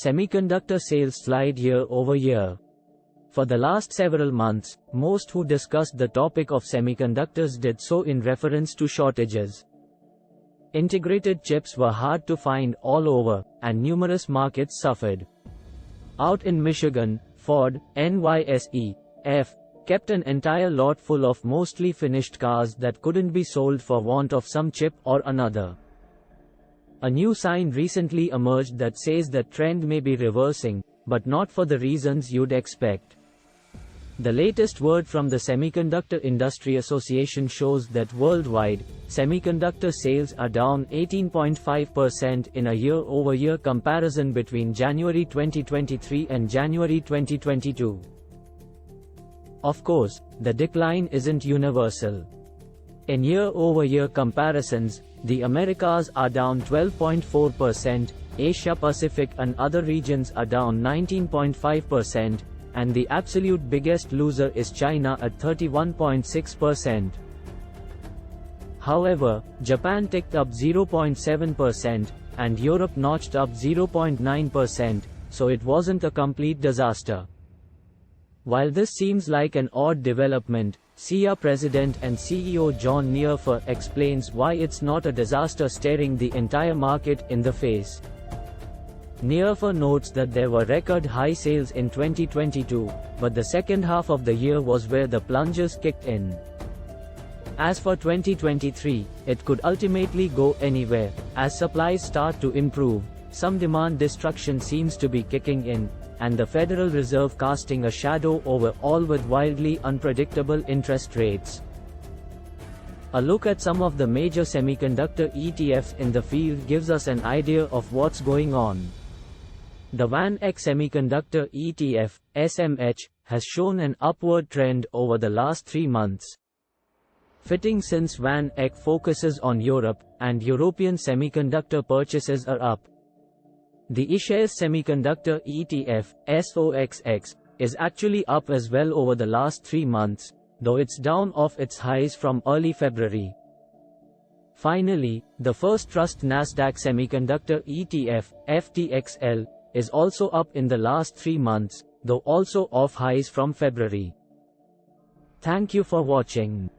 Semiconductor sales slide year over year. For the last several months, most who discussed the topic of semiconductors did so in reference to shortages. Integrated chips were hard to find all over, and numerous markets suffered. Out in Michigan, Ford, NYSE, kept an entire lot full of mostly finished cars that couldn't be sold for want of some chip or another. A new sign recently emerged that says that trend may be reversing, but not for the reasons you'd expect. The latest word from the Semiconductor Industry Association shows that worldwide, semiconductor sales are down 18.5% in a year-over-year comparison between January 2023 and January 2022. Of course, the decline isn't universal. In year-over-year comparisons, the Americas are down 12.4%, Asia-Pacific and other regions are down 19.5%, and the absolute biggest loser is China at 31.6%. However, Japan ticked up 0.7%, and Europe notched up 0.9%, so it wasn't a complete disaster. While this seems like an odd development, SIA President and CEO John Neuffer explains why it's not a disaster staring the entire market in the face. Neuffer notes that there were record high sales in 2022, but the second half of the year was where the plungers kicked in. As for 2023, it could ultimately go anywhere. As supplies start to improve, some demand destruction seems to be kicking in, and the Federal Reserve casting a shadow over all with wildly unpredictable interest rates. A look at some of the major semiconductor ETFs in the field gives us an idea of what's going on. The VanEck Semiconductor ETF, SMH, has shown an upward trend over the last 3 months. Fitting since VanEck focuses on Europe, and European semiconductor purchases are up. The iShares Semiconductor ETF, SOXX, is actually up as well over the last 3 months, though it's down off its highs from early February. Finally, the First Trust Nasdaq Semiconductor ETF, FTXL, is also up in the last 3 months, though also off highs from February. Thank you for watching.